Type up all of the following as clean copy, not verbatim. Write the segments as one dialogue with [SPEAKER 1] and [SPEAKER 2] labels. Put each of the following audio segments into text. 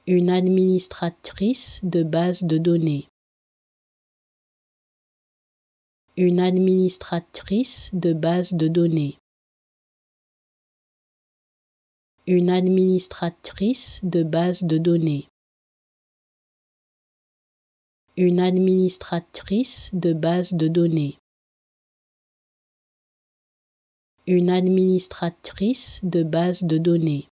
[SPEAKER 1] Une administratrice de base de données. Une administratrice de base de données. Une administratrice de base de données. Une administratrice de base de données. Une administratrice de base de données.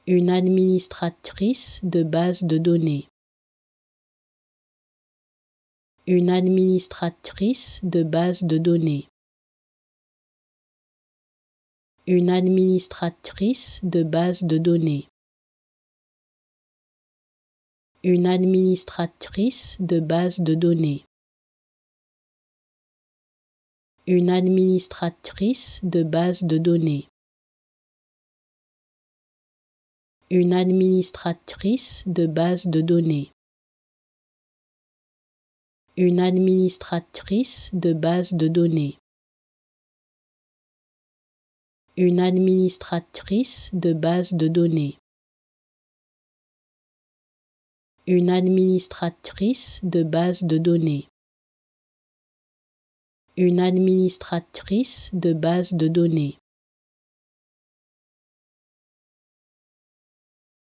[SPEAKER 1] Une administratrice de base de données. Une administratrice de base de données. Une administratrice de base de données. Une administratrice de base de données. Une administratrice de base de données. Une administratrice de base de données. Une administratrice de base de données. Une administratrice de base de données. Une administratrice de base de données. Une administratrice de base de données.